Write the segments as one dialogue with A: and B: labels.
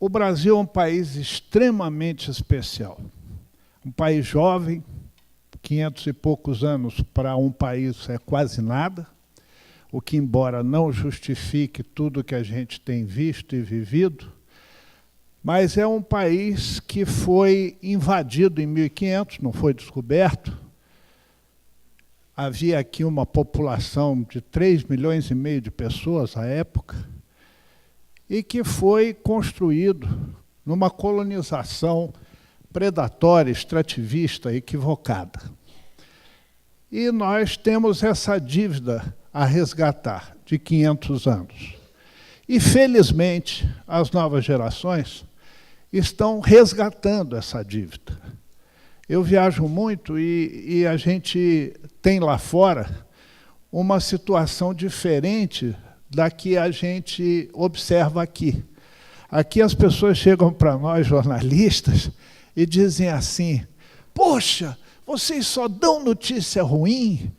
A: O Brasil é um país extremamente especial. Um país jovem, 500 e poucos anos para um país é quase nada, o que, embora não justifique tudo que a gente tem visto e vivido, mas é um país que foi invadido em 1500, não foi descoberto. Havia aqui uma população de 3,5 milhões de pessoas à época, e que foi construído numa colonização predatória, extrativista, equivocada. E nós temos essa dívida a resgatar de 500 anos. E, felizmente, as novas gerações estão resgatando essa dívida. Eu viajo muito e a gente tem lá fora uma situação diferente da que a gente observa aqui. Aqui as pessoas chegam para nós, jornalistas, e dizem assim: poxa, vocês só dão notícia ruim?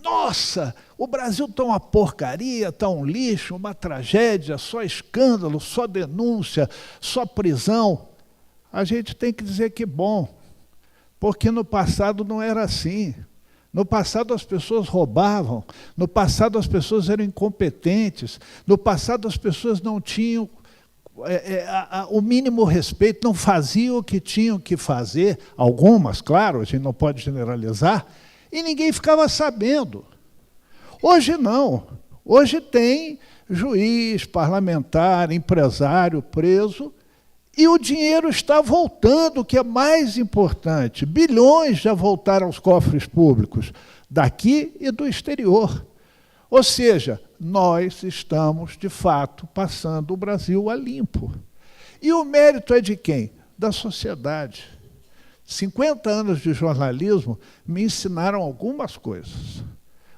A: Nossa, o Brasil está uma porcaria, está um lixo, uma tragédia, só escândalo, só denúncia, só prisão. A gente tem que dizer que bom, porque no passado não era assim. No passado as pessoas roubavam, no passado as pessoas eram incompetentes, no passado as pessoas não tinham o mínimo respeito, não faziam o que tinham que fazer, algumas, claro, a gente não pode generalizar, e ninguém ficava sabendo. Hoje não, hoje tem juiz, parlamentar, empresário preso, e o dinheiro está voltando, o que é mais importante. Bilhões já voltaram aos cofres públicos, daqui e do exterior. Ou seja, nós estamos, de fato, passando o Brasil a limpo. E o mérito é de quem? Da sociedade. 50 anos de jornalismo me ensinaram algumas coisas.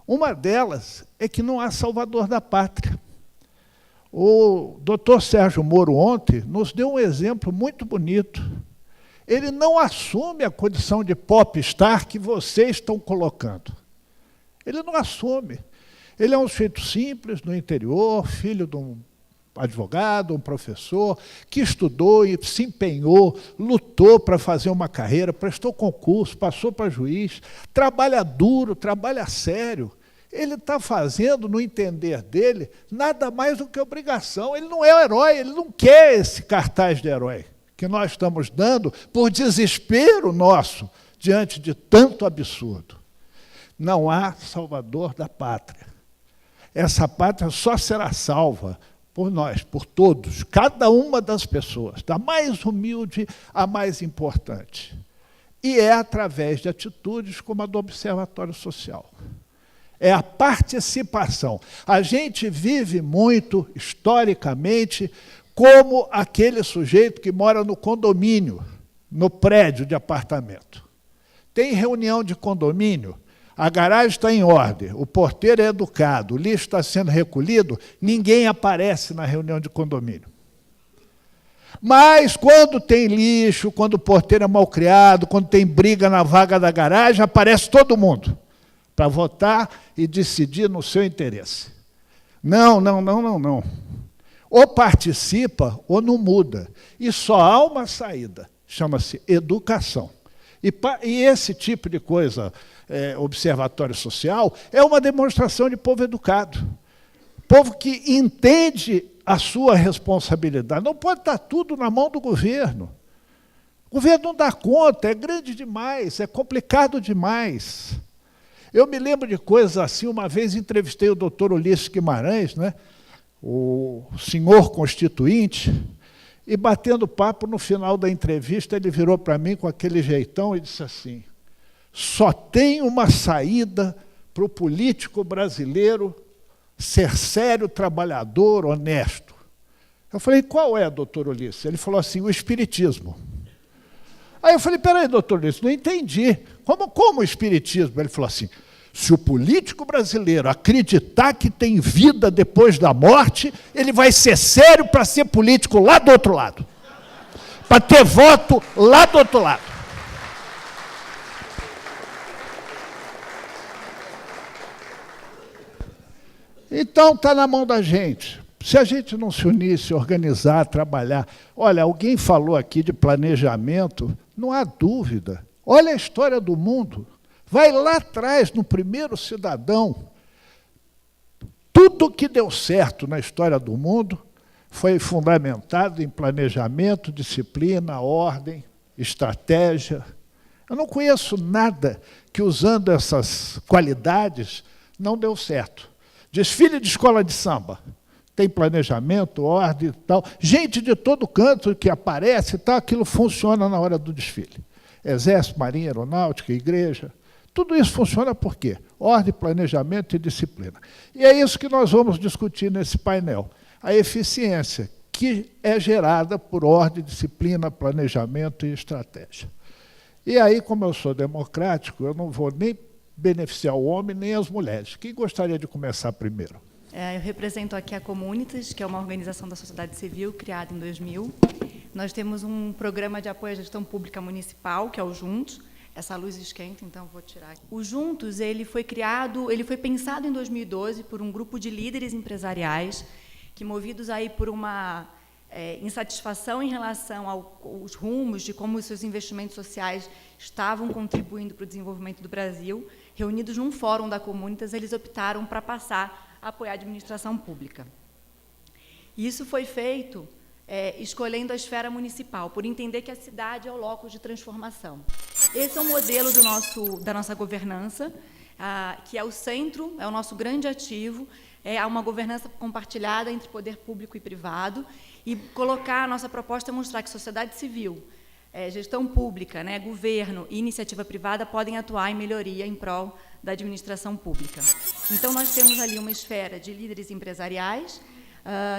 A: Uma delas é que não há salvador da pátria. O doutor Sérgio Moro ontem nos deu um exemplo muito bonito. Ele não assume a condição de popstar que vocês estão colocando. Ele não assume. Ele é um sujeito simples, no interior, filho de um advogado, um professor, que estudou e se empenhou, lutou para fazer uma carreira, prestou concurso, passou para juiz, trabalha duro, trabalha sério. Ele está fazendo, no entender dele, nada mais do que obrigação. Ele não é o herói, ele não quer esse cartaz de herói que nós estamos dando por desespero nosso diante de tanto absurdo. Não há salvador da pátria. Essa pátria só será salva por nós, por todos, cada uma das pessoas, da mais humilde à mais importante. E é através de atitudes como a do Observatório Social. É a participação. A gente vive muito, historicamente, como aquele sujeito que mora no condomínio, no prédio de apartamento. Tem reunião de condomínio, a garagem está em ordem, o porteiro é educado, o lixo está sendo recolhido, ninguém aparece na reunião de condomínio. Mas quando tem lixo, quando o porteiro é mal criado, quando tem briga na vaga da garagem, aparece todo mundo para votar e decidir no seu interesse. Não. Ou participa ou não muda. E só há uma saída, chama-se educação. E esse tipo de coisa, observatório social, é uma demonstração de povo educado. Povo que entende a sua responsabilidade. Não pode estar tudo na mão do governo. O governo não dá conta, é grande demais, é complicado demais. Eu me lembro de coisas assim, uma vez entrevistei o doutor Ulisses Guimarães, né, o senhor constituinte, e batendo papo, no final da entrevista, ele virou para mim com aquele jeitão e disse assim: só tem uma saída para o político brasileiro ser sério, trabalhador, honesto. Eu falei: qual é, doutor Ulisses? Ele falou assim: o espiritismo. Aí eu falei: peraí, doutor Ulisses, não entendi. Como o espiritismo? Ele falou assim: se o político brasileiro acreditar que tem vida depois da morte, ele vai ser sério para ser político lá do outro lado. Para ter voto lá do outro lado. Então está na mão da gente. Se a gente não se unir, se organizar, trabalhar... Olha, alguém falou aqui de planejamento, não há dúvida. Olha a história do mundo. Vai lá atrás, no primeiro cidadão. Tudo que deu certo na história do mundo foi fundamentado em planejamento, disciplina, ordem, estratégia. Eu não conheço nada que, usando essas qualidades, não deu certo. Desfile de escola de samba. Tem planejamento, ordem e tal. Gente de todo canto que aparece e tal, aquilo funciona na hora do desfile. Exército, Marinha, Aeronáutica, Igreja. Tudo isso funciona por quê? Ordem, planejamento e disciplina. E é isso que nós vamos discutir nesse painel. A eficiência, que é gerada por ordem, disciplina, planejamento e estratégia. E aí, como eu sou democrático, eu não vou nem beneficiar o homem nem as mulheres. Quem gostaria de começar primeiro?
B: Eu represento aqui a Comunitas, que é uma organização da sociedade civil criada em 2000. Nós temos um programa de apoio à gestão pública municipal, que é o Juntos. Essa luz esquenta, então vou tirar aqui. O Juntos, ele foi pensado em 2012 por um grupo de líderes empresariais que, movidos aí por uma insatisfação em relação aos rumos de como os seus investimentos sociais estavam contribuindo para o desenvolvimento do Brasil, reunidos num fórum da Comunitas, eles optaram para passar a apoiar a administração pública. Isso foi feito escolhendo a esfera municipal, por entender que a cidade é o locus de transformação. Esse é o modelo da nossa governança, que é o centro, é o nosso grande ativo, é uma governança compartilhada entre poder público e privado, e colocar a nossa proposta é mostrar que sociedade civil, gestão pública, né, governo e iniciativa privada podem atuar em melhoria em prol da administração pública. Então, nós temos ali uma esfera de líderes empresariais,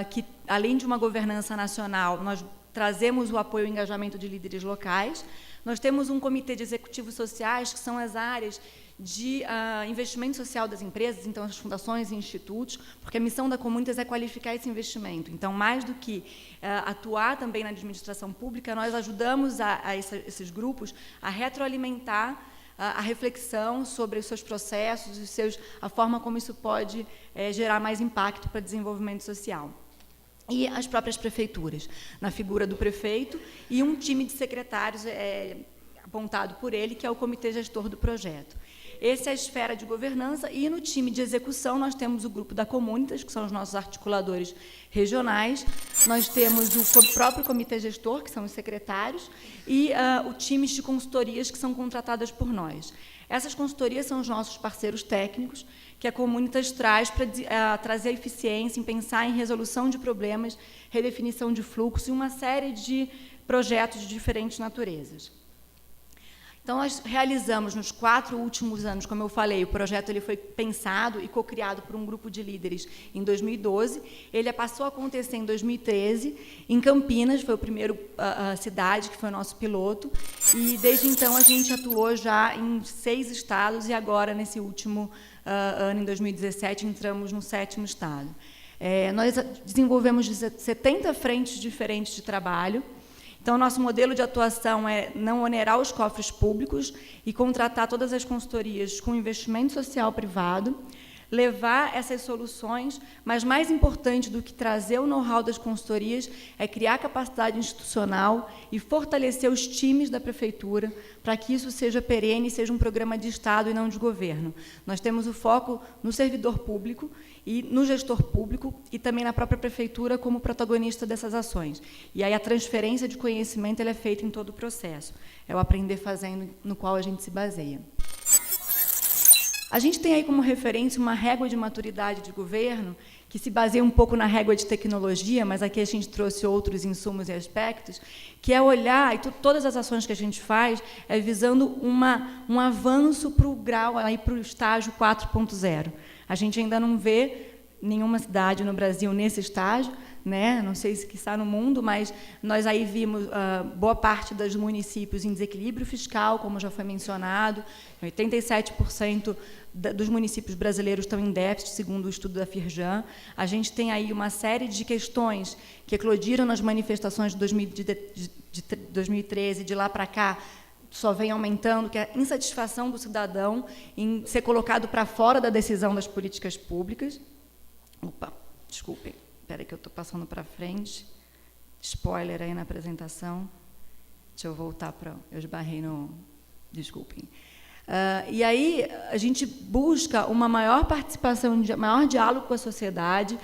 B: que, além de uma governança nacional, nós trazemos o apoio e engajamento de líderes locais. Nós temos um comitê de executivos sociais, que são as áreas de investimento social das empresas, então as fundações e institutos, porque a missão da Comunitas é qualificar esse investimento. Então, mais do que atuar também na administração pública, nós ajudamos esses grupos a retroalimentar a reflexão sobre os seus processos, a forma como isso pode gerar mais impacto para o desenvolvimento social. E as próprias prefeituras, na figura do prefeito e um time de secretários apontado por ele, que é o comitê gestor do projeto. Essa é a esfera de governança, e no time de execução nós temos o grupo da Comunitas, que são os nossos articuladores regionais, nós temos o próprio comitê gestor, que são os secretários, e o times de consultorias que são contratadas por nós. Essas consultorias são os nossos parceiros técnicos, que a Comunitas traz para trazer eficiência em pensar em resolução de problemas, redefinição de fluxo e uma série de projetos de diferentes naturezas. Então, nós realizamos, nos 4 últimos anos, como eu falei, o projeto ele foi pensado e co-criado por um grupo de líderes em 2012. Ele passou a acontecer em 2013, em Campinas, foi a primeira cidade que foi o nosso piloto, e desde então a gente atuou já em 6 estados, e agora, nesse último ano, em 2017, entramos no 7º estado. Nós desenvolvemos 70 frentes diferentes de trabalho. Então, nosso modelo de atuação é não onerar os cofres públicos e contratar todas as consultorias com investimento social privado, levar essas soluções, mas mais importante do que trazer o know-how das consultorias é criar capacidade institucional e fortalecer os times da prefeitura para que isso seja perene e seja um programa de Estado e não de governo. Nós temos o foco no servidor público e no gestor público e também na própria prefeitura como protagonista dessas ações. E aí a transferência de conhecimento ela é feita em todo o processo. É o aprender fazendo no qual a gente se baseia. A gente tem aí como referência uma régua de maturidade de governo que se baseia um pouco na régua de tecnologia, mas aqui a gente trouxe outros insumos e aspectos, que é olhar, e todas as ações que a gente faz é visando um avanço para o grau, para o estágio 4.0. A gente ainda não vê nenhuma cidade no Brasil nesse estágio, né? Não sei se está no mundo, mas nós aí vimos boa parte dos municípios em desequilíbrio fiscal, como já foi mencionado, 87% dos municípios brasileiros estão em déficit, segundo o estudo da Firjan. A gente tem aí uma série de questões que eclodiram nas manifestações de 2013, de lá para cá, só vem aumentando, que é a insatisfação do cidadão em ser colocado para fora da decisão das políticas públicas. Opa, desculpem. Espera que eu estou passando para frente. Spoiler aí na apresentação. Deixa eu voltar para... Eu esbarrei no... Desculpem. E aí a gente busca uma maior participação, maior diálogo com a sociedade,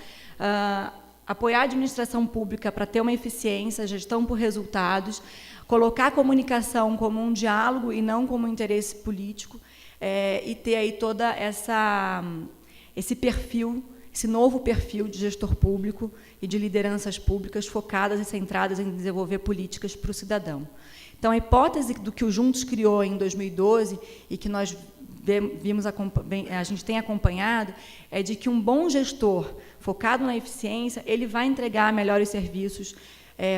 B: apoiar a administração pública para ter uma eficiência, gestão por resultados, colocar a comunicação como um diálogo e não como um interesse político, e ter aí toda esse perfil, esse novo perfil de gestor público e de lideranças públicas focadas e centradas em desenvolver políticas para o cidadão. Então, a hipótese do que o Juntos criou em 2012 e que nós a gente tem acompanhado é de que um bom gestor focado na eficiência, ele vai entregar melhores serviços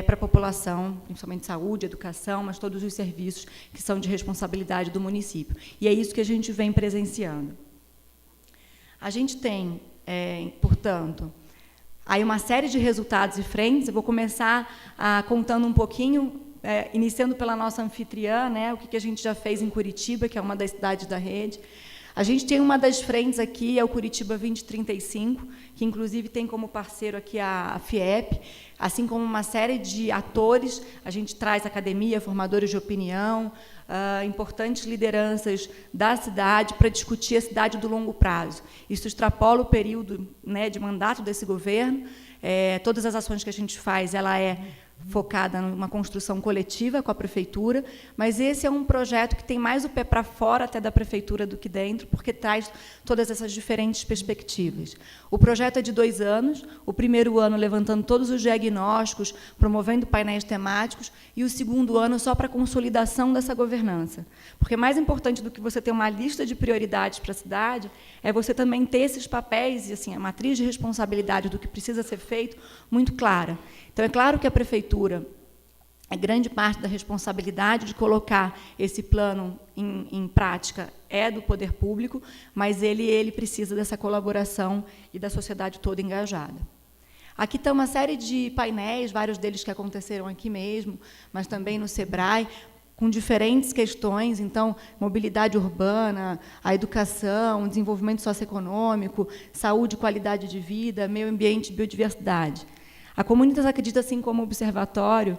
B: para a população, principalmente saúde, educação, mas todos os serviços que são de responsabilidade do município. E é isso que a gente vem presenciando. A gente tem, portanto, aí uma série de resultados e frentes. Eu vou começar contando um pouquinho, iniciando pela nossa anfitriã, né, o que a gente já fez em Curitiba, que é uma das cidades da rede. A gente tem uma das frentes aqui, é o Curitiba 2035, que, inclusive, tem como parceiro aqui a FIEP, assim como uma série de atores. A gente traz academia, formadores de opinião, importantes lideranças da cidade para discutir a cidade do longo prazo. Isso extrapola o período, né, de mandato desse governo. Todas as ações que a gente faz, ela é focada numa construção coletiva com a prefeitura, mas esse é um projeto que tem mais o pé para fora até da prefeitura do que dentro, porque traz todas essas diferentes perspectivas. O projeto é de 2 anos, o primeiro ano levantando todos os diagnósticos, promovendo painéis temáticos, e o segundo ano só para a consolidação dessa governança. Porque mais importante do que você ter uma lista de prioridades para a cidade, é você também ter esses papéis, e assim, a matriz de responsabilidade do que precisa ser feito muito clara. Então, é claro que a prefeitura é grande parte da responsabilidade de colocar esse plano em prática é do poder público, mas ele precisa dessa colaboração e da sociedade toda engajada. Aqui está uma série de painéis, vários deles que aconteceram aqui mesmo, mas também no SEBRAE, com diferentes questões. Então, mobilidade urbana, a educação, o desenvolvimento socioeconômico, saúde, qualidade de vida, meio ambiente e biodiversidade. A Comunitas acredita, assim como o Observatório,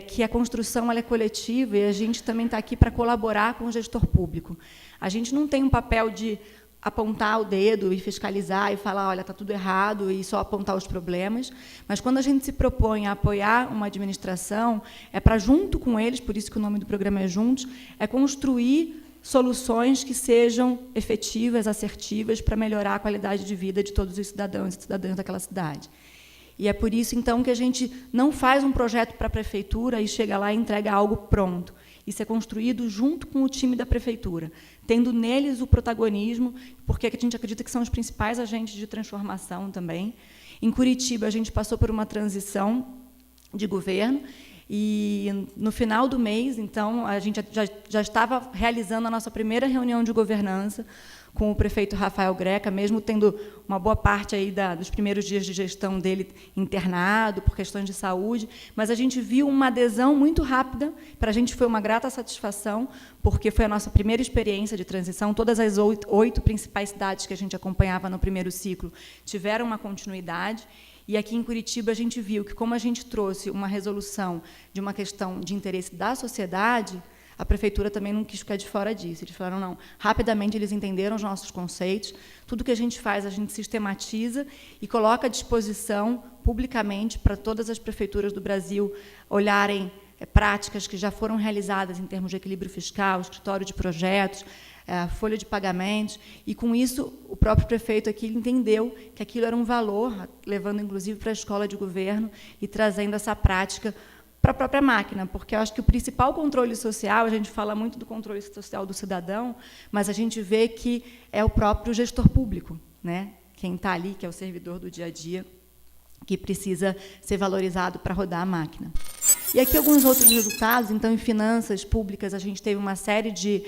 B: que a construção ela é coletiva e a gente também está aqui para colaborar com o gestor público. A gente não tem um papel de apontar o dedo e fiscalizar e falar, olha, está tudo errado, e só apontar os problemas, mas quando a gente se propõe a apoiar uma administração, é para, junto com eles, por isso que o nome do programa é Juntos, é construir soluções que sejam efetivas, assertivas, para melhorar a qualidade de vida de todos os cidadãos e cidadãs daquela cidade. E é por isso, então, que a gente não faz um projeto para a prefeitura e chega lá e entrega algo pronto. Isso é construído junto com o time da prefeitura, tendo neles o protagonismo, porque a gente acredita que são os principais agentes de transformação também. Em Curitiba, a gente passou por uma transição de governo, e, no final do mês, então, a gente já estava realizando a nossa primeira reunião de governança com o prefeito Rafael Greca, mesmo tendo uma boa parte aí dos primeiros dias de gestão dele internado por questões de saúde, mas a gente viu uma adesão muito rápida. Para a gente foi uma grata satisfação, porque foi a nossa primeira experiência de transição. Todas as 8 principais cidades que a gente acompanhava no primeiro ciclo tiveram uma continuidade. E aqui em Curitiba a gente viu que, como a gente trouxe uma resolução de uma questão de interesse da sociedade, a prefeitura também não quis ficar de fora disso. Eles falaram, não, rapidamente eles entenderam os nossos conceitos, tudo que a gente faz, a gente sistematiza e coloca à disposição publicamente para todas as prefeituras do Brasil olharem práticas que já foram realizadas em termos de equilíbrio fiscal, escritório de projetos, folha de pagamentos, e, com isso, o próprio prefeito aqui entendeu que aquilo era um valor, levando, inclusive, para a escola de governo e trazendo essa prática para a própria máquina, porque eu acho que o principal controle social, a gente fala muito do controle social do cidadão, mas a gente vê que é o próprio gestor público, né? Quem está ali, que é o servidor do dia a dia, que precisa ser valorizado para rodar a máquina. E aqui alguns outros resultados. Então, em finanças públicas, a gente teve uma série de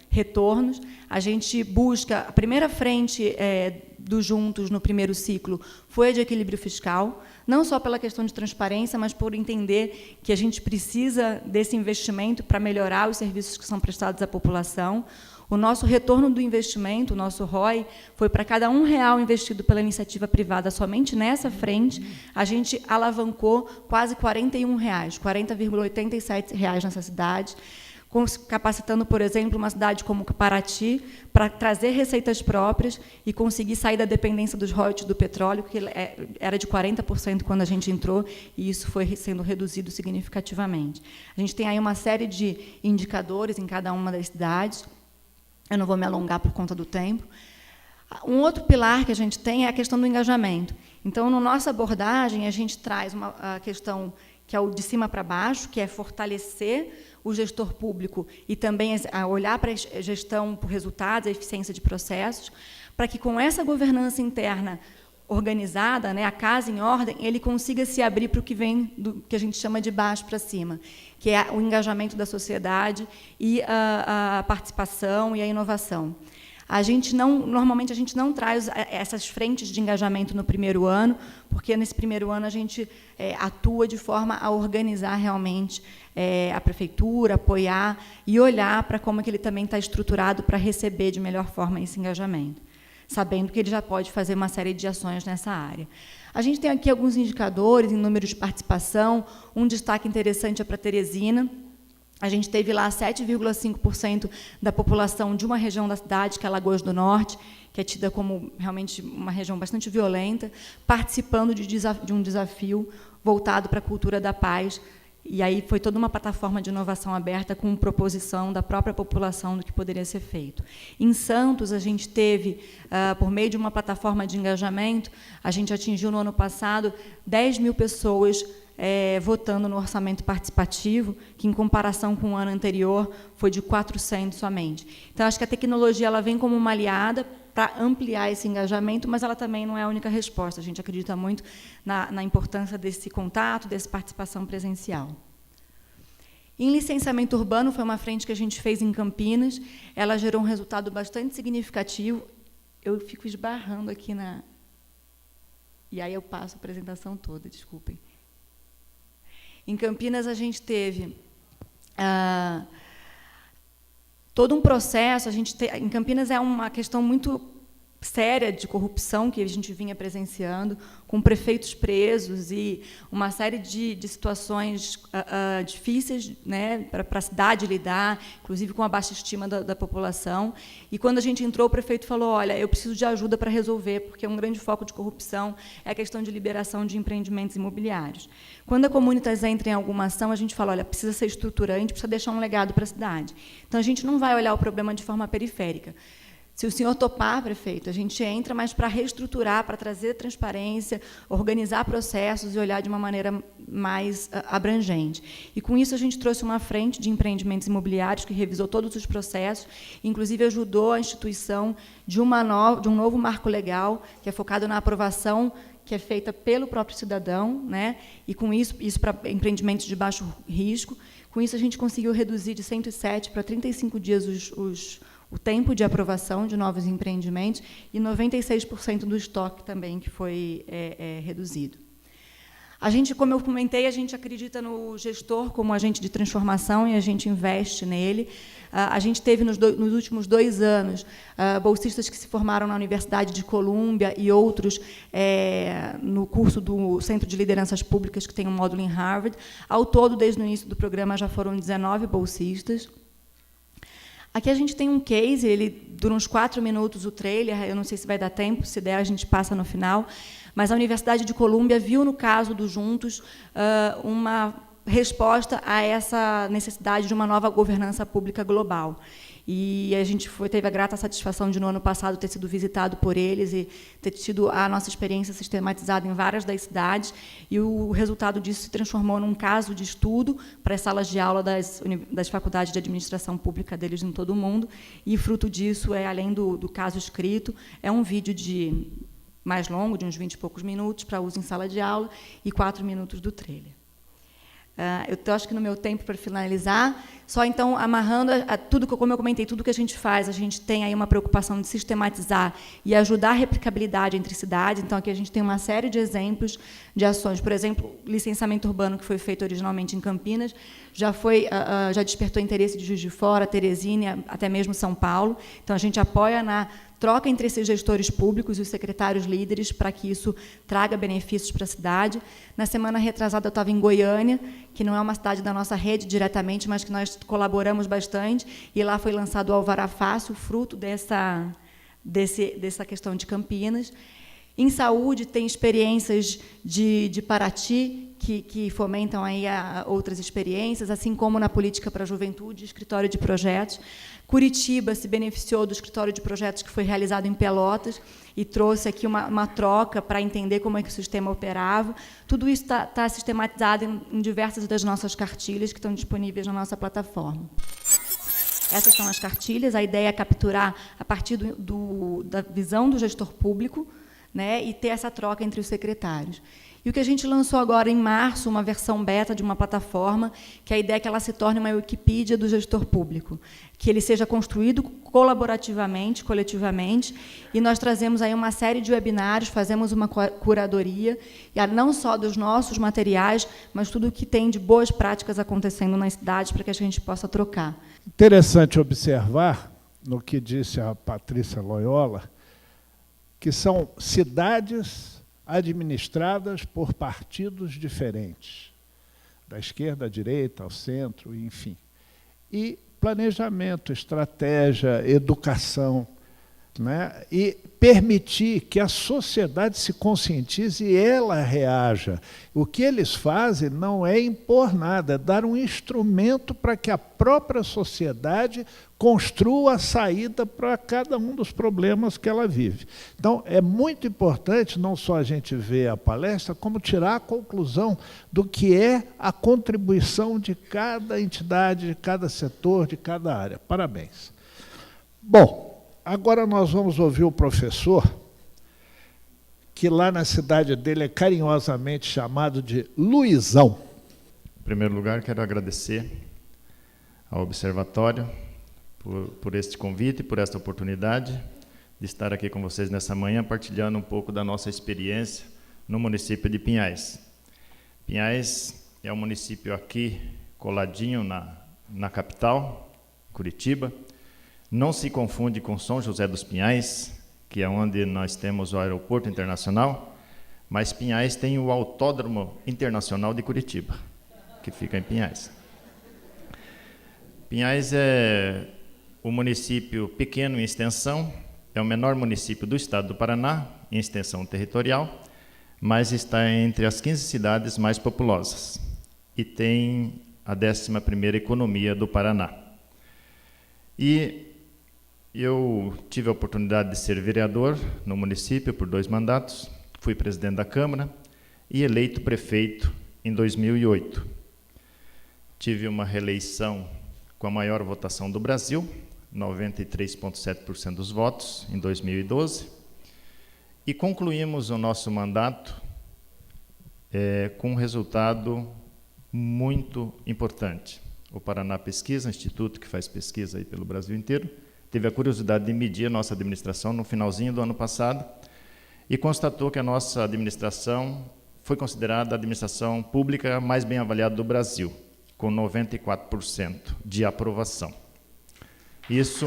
B: retornos. A gente busca... A primeira frente do Juntos, no primeiro ciclo, foi a de equilíbrio fiscal, não só pela questão de transparência, mas por entender que a gente precisa desse investimento para melhorar os serviços que são prestados à população. O nosso retorno do investimento, o nosso ROI, foi para cada R$1 investido pela iniciativa privada somente nessa frente, a gente alavancou quase R$41, R$40,87 nessa cidade, capacitando, por exemplo, uma cidade como Paraty para trazer receitas próprias e conseguir sair da dependência dos royalties do petróleo, que era de 40% quando a gente entrou, e isso foi sendo reduzido significativamente. A gente tem aí uma série de indicadores em cada uma das cidades. Eu não vou me alongar por conta do tempo. Um outro pilar que a gente tem é a questão do engajamento. Então, na nossa abordagem, a gente traz a questão que é o de cima para baixo, que é fortalecer o gestor público e também a olhar para a gestão por resultados, a eficiência de processos, para que, com essa governança interna organizada, né, a casa em ordem, ele consiga se abrir para o que vem do que a gente chama de baixo para cima, que é o engajamento da sociedade e a participação e a inovação. Normalmente a gente não traz essas frentes de engajamento no primeiro ano, porque nesse primeiro ano a gente atua de forma a organizar realmente a prefeitura, apoiar e olhar para como é que ele também está estruturado para receber de melhor forma esse engajamento, sabendo que ele já pode fazer uma série de ações nessa área. A gente tem aqui alguns indicadores em número de participação. Um destaque interessante é para Teresina. A gente teve lá 7,5% da população de uma região da cidade, que é Alagoas do Norte, que é tida como realmente uma região bastante violenta, participando de um desafio voltado para a cultura da paz. E aí foi toda uma plataforma de inovação aberta com proposição da própria população do que poderia ser feito. Em Santos, a gente teve, por meio de uma plataforma de engajamento, a gente atingiu no ano passado 10 mil pessoas votando no orçamento participativo, que, em comparação com o ano anterior, foi de 400 somente. Então, acho que a tecnologia ela vem como uma aliada para ampliar esse engajamento, mas ela também não é a única resposta. A gente acredita muito na importância desse contato, dessa participação presencial. Em licenciamento urbano, foi uma frente que a gente fez em Campinas. Ela gerou um resultado bastante significativo. Eu fico esbarrando aqui na... E aí eu passo a apresentação toda, desculpem. Em Campinas, a gente teve todo um processo. Em Campinas é uma questão muito séria de corrupção que a gente vinha presenciando, com prefeitos presos e uma série de situações difíceis, né, para a cidade lidar, inclusive com a baixa estima da população. E, quando a gente entrou, o prefeito falou, olha, eu preciso de ajuda para resolver, porque um grande foco de corrupção é a questão de liberação de empreendimentos imobiliários. Quando a Comunitas entra em alguma ação, a gente fala, olha, precisa ser estruturante, precisa deixar um legado para a cidade. Então, a gente não vai olhar o problema de forma periférica. Se o senhor topar, prefeito, a gente entra, mas para reestruturar, para trazer transparência, organizar processos e olhar de uma maneira mais abrangente. E, com isso, a gente trouxe uma frente de empreendimentos imobiliários que revisou todos os processos, inclusive ajudou a instituição de um novo marco legal, que é focado na aprovação, que é feita pelo próprio cidadão, né? E, com isso para empreendimentos de baixo risco. Com isso, a gente conseguiu reduzir de 107 para 35 dias o tempo de aprovação de novos empreendimentos e 96% do estoque também que foi reduzido. A gente, como eu comentei, a gente acredita no gestor como agente de transformação e a gente investe nele. A gente teve, nos últimos 2 anos, bolsistas que se formaram na Universidade de Colômbia e outros no curso do Centro de Lideranças Públicas, que tem um módulo em Harvard. Ao todo, desde o início do programa, já foram 19 bolsistas. Aqui a gente tem um case, ele dura uns 4 minutos, o trailer, eu não sei se vai dar tempo, se der a gente passa no final, mas a Universidade de Colômbia viu, no caso do Juntos, uma resposta a essa necessidade de uma nova governança pública global. E a gente teve a grata satisfação de, no ano passado, ter sido visitado por eles e ter tido a nossa experiência sistematizada em várias das cidades, e o resultado disso se transformou num caso de estudo para as salas de aula das faculdades de administração pública deles em todo o mundo, e, fruto disso, além do caso escrito, é um vídeo mais longo, de uns 20 e poucos minutos, para uso em sala de aula, e 4 minutos do trailer. Eu acho que no meu tempo, para finalizar, só então amarrando tudo, como eu comentei, tudo que a gente faz, a gente tem aí uma preocupação de sistematizar e ajudar a replicabilidade entre cidades. Então, aqui a gente tem uma série de exemplos de ações. Por exemplo, o licenciamento urbano, que foi feito originalmente em Campinas, já despertou interesse de Juiz de Fora, Teresina, até mesmo São Paulo. Então, a gente apoia na troca entre esses gestores públicos e os secretários líderes para que isso traga benefícios para a cidade. Na semana retrasada, eu estava em Goiânia, que não é uma cidade da nossa rede diretamente, mas que nós colaboramos bastante, e lá foi lançado o Alvará Fácil, fruto dessa questão de Campinas. Em saúde, tem experiências de Paraty, que fomentam aí outras experiências, assim como na política para a juventude, escritório de projetos. Curitiba se beneficiou do escritório de projetos que foi realizado em Pelotas e trouxe aqui uma troca para entender como é que o sistema operava. Tudo isso está sistematizado em diversas das nossas cartilhas que estão disponíveis na nossa plataforma. Essas são as cartilhas. A ideia é capturar, a partir da visão do gestor público, né, e ter essa troca entre os secretários. E o que a gente lançou agora, em março, uma versão beta de uma plataforma, que a ideia é que ela se torne uma Wikipídia do gestor público, que ele seja construído colaborativamente, coletivamente, e nós trazemos aí uma série de webinários, fazemos uma curadoria, e não só dos nossos materiais, mas tudo o que tem de boas práticas acontecendo nas cidades, para que a gente possa trocar.
A: Interessante observar, no que disse a Patrícia Loyola, que são cidades administradas por partidos diferentes, da esquerda à direita, ao centro, enfim. E planejamento, estratégia, educação, né? E permitir que a sociedade se conscientize e ela reaja. O que eles fazem não é impor nada, é dar um instrumento para que a própria sociedade construa a saída para cada um dos problemas que ela vive. Então, é muito importante não só a gente ver a palestra, como tirar a conclusão do que é a contribuição de cada entidade, de cada setor, de cada área. Parabéns. Bom, agora nós vamos ouvir o professor, que lá na cidade dele é carinhosamente chamado de Luizão.
C: Em primeiro lugar, quero agradecer ao Observatório por este convite, por esta oportunidade de estar aqui com vocês nessa manhã, partilhando um pouco da nossa experiência no município de Pinhais. Pinhais é um município aqui, coladinho na capital, Curitiba. Não se confunde com São José dos Pinhais, que é onde nós temos o aeroporto internacional, mas Pinhais tem o Autódromo Internacional de Curitiba, que fica em Pinhais. Pinhais é um município pequeno em extensão, é o menor município do estado do Paraná, em extensão territorial, mas está entre as 15 cidades mais populosas e tem a 11ª economia do Paraná. E eu tive a oportunidade de ser vereador no município por 2 mandatos, fui presidente da Câmara e eleito prefeito em 2008. Tive uma reeleição com a maior votação do Brasil, 93,7% dos votos, em 2012, e concluímos o nosso mandato com um resultado muito importante. O Paraná Pesquisa, instituto que faz pesquisa aí pelo Brasil inteiro, teve a curiosidade de medir a nossa administração no finalzinho do ano passado e constatou que a nossa administração foi considerada a administração pública mais bem avaliada do Brasil, com 94% de aprovação. Isso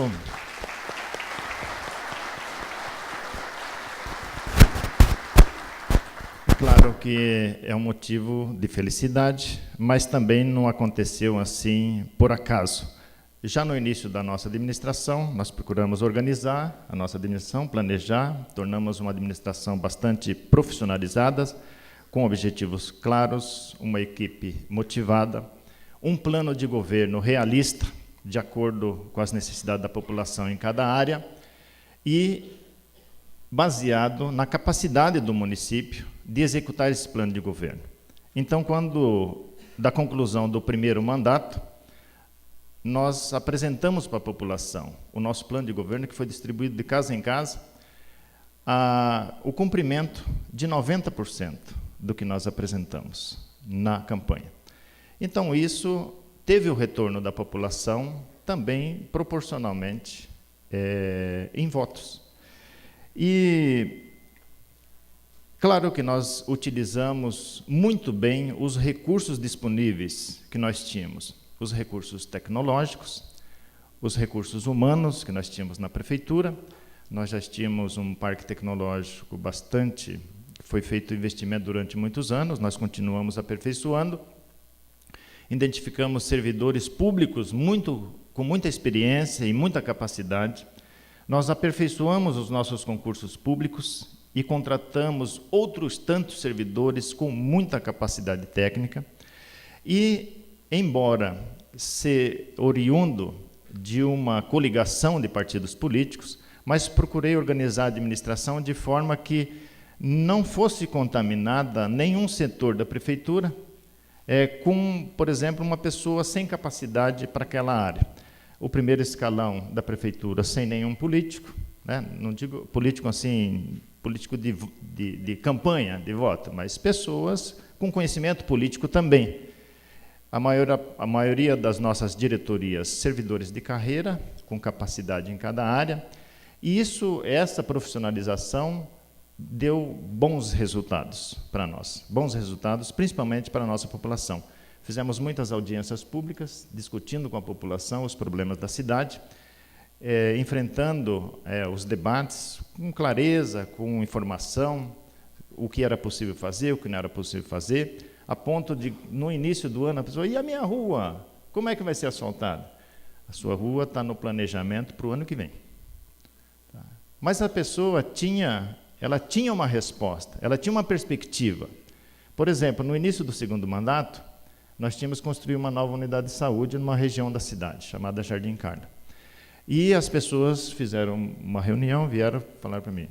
C: claro que é um motivo de felicidade, mas também não aconteceu assim por acaso. Já no início da nossa administração, nós procuramos organizar a nossa administração, planejar, tornamos uma administração bastante profissionalizada, com objetivos claros, uma equipe motivada, um plano de governo realista, de acordo com as necessidades da população em cada área, e baseado na capacidade do município de executar esse plano de governo. Então, da conclusão do primeiro mandato, nós apresentamos para a população o nosso plano de governo, que foi distribuído de casa em casa, o cumprimento de 90% do que nós apresentamos na campanha. Então, isso teve o retorno da população também proporcionalmente em votos. E claro que nós utilizamos muito bem os recursos disponíveis que nós tínhamos, os recursos tecnológicos, os recursos humanos que nós tínhamos na prefeitura. Nós já tínhamos um parque tecnológico bastante, foi feito investimento durante muitos anos, nós continuamos aperfeiçoando. Identificamos servidores públicos com muita experiência e muita capacidade. Nós aperfeiçoamos os nossos concursos públicos e contratamos outros tantos servidores com muita capacidade técnica. E, embora ser oriundo de uma coligação de partidos políticos, mas procurei organizar a administração de forma que não fosse contaminada nenhum setor da prefeitura com, por exemplo, uma pessoa sem capacidade para aquela área. O primeiro escalão da prefeitura sem nenhum político, né? Não digo político assim, político de campanha, de voto, mas pessoas com conhecimento político também. A maioria das nossas diretorias, servidores de carreira, com capacidade em cada área, e essa profissionalização deu bons resultados para nós, bons resultados, principalmente para a nossa população. Fizemos muitas audiências públicas, discutindo com a população os problemas da cidade, enfrentando os debates com clareza, com informação, o que era possível fazer, o que não era possível fazer, a ponto de, no início do ano, a pessoa, e a minha rua? Como é que vai ser asfaltada? A sua rua está no planejamento para o ano que vem. Tá? Mas a pessoa tinha uma resposta, ela tinha uma perspectiva. Por exemplo, no início do segundo mandato, nós tínhamos construído uma nova unidade de saúde numa região da cidade, chamada Jardim Carla. E as pessoas fizeram uma reunião, vieram falar para mim,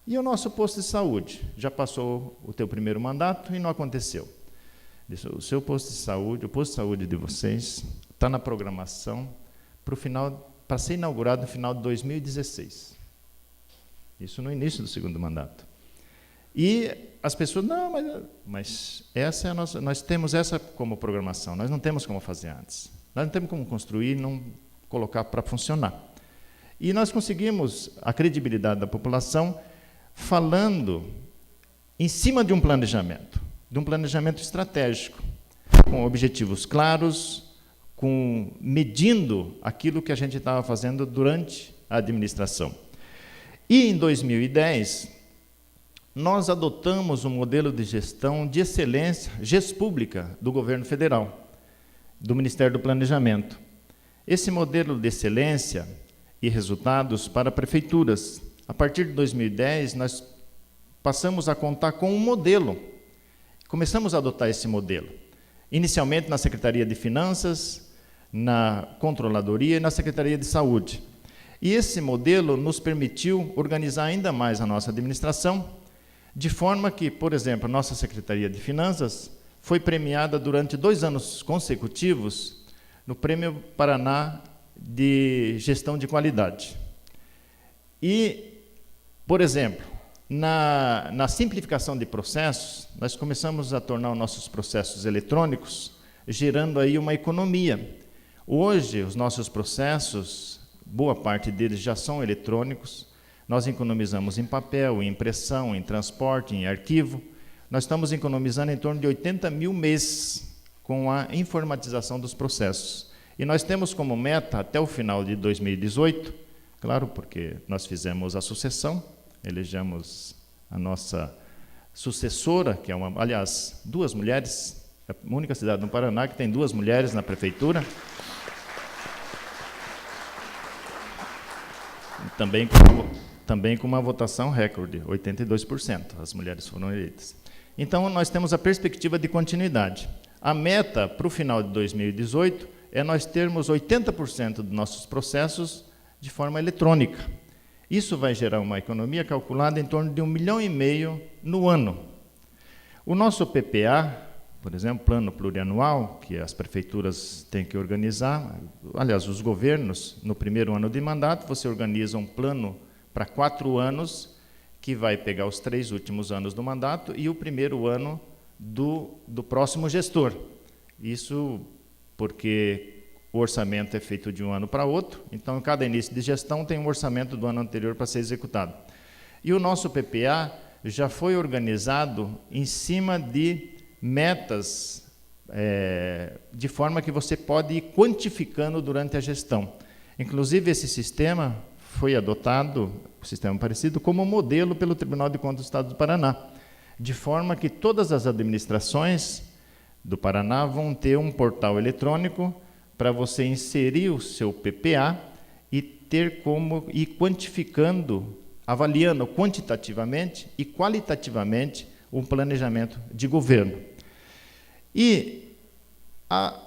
C: e o nosso posto de saúde? Já passou o teu primeiro mandato e não aconteceu. Disse, o seu posto de saúde, o posto de saúde de vocês, está na programação para ser inaugurado no final de 2016. Isso no início do segundo mandato. E as pessoas, não, mas essa é a nossa, nós temos essa como programação, nós não temos como fazer antes. Nós não temos como construir, não colocar para funcionar. E nós conseguimos a credibilidade da população falando em cima de um planejamento estratégico, com objetivos claros, medindo aquilo que a gente estava fazendo durante a administração. E em 2010, nós adotamos um modelo de gestão de excelência, Gespública, do governo federal, do Ministério do Planejamento. Esse modelo de excelência e resultados para prefeituras. A partir de 2010, nós passamos a contar com um modelo. Começamos a adotar esse modelo. Inicialmente na Secretaria de Finanças, na Controladoria e na Secretaria de Saúde. E esse modelo nos permitiu organizar ainda mais a nossa administração, de forma que, por exemplo, a nossa Secretaria de Finanças foi premiada durante 2 anos consecutivos no Prêmio Paraná de Gestão de Qualidade. E, por exemplo, na simplificação de processos, nós começamos a tornar os nossos processos eletrônicos, gerando aí uma economia. Hoje, os nossos processos, boa parte deles já são eletrônicos, nós economizamos em papel, em impressão, em transporte, em arquivo. Nós estamos economizando em torno de 80 mil mês com a informatização dos processos. E nós temos como meta, até o final de 2018, claro, porque nós fizemos a sucessão, elegemos a nossa sucessora, que é aliás, 2 mulheres, é a única cidade no Paraná que tem 2 mulheres na prefeitura. Também com uma votação recorde, 82%, as mulheres foram eleitas. Então, nós temos a perspectiva de continuidade. A meta para o final de 2018 é nós termos 80% dos nossos processos de forma eletrônica. Isso vai gerar uma economia calculada em torno de 1,5 milhão no ano. O nosso PPA, por exemplo, Plano Plurianual, que as prefeituras têm que organizar, aliás, os governos, no primeiro ano de mandato, você organiza um plano para 4 anos, que vai pegar os 3 últimos anos do mandato e o primeiro ano do próximo gestor. Isso porque o orçamento é feito de um ano para outro, então, em cada início de gestão, tem um orçamento do ano anterior para ser executado. E o nosso PPA já foi organizado em cima de metas, de forma que você pode ir quantificando durante a gestão. Inclusive, esse sistema foi adotado, um sistema parecido, como modelo pelo Tribunal de Contas do Estado do Paraná, de forma que todas as administrações do Paraná vão ter um portal eletrônico para você inserir o seu PPA e ter como ir quantificando, avaliando quantitativamente e qualitativamente um planejamento de governo. E,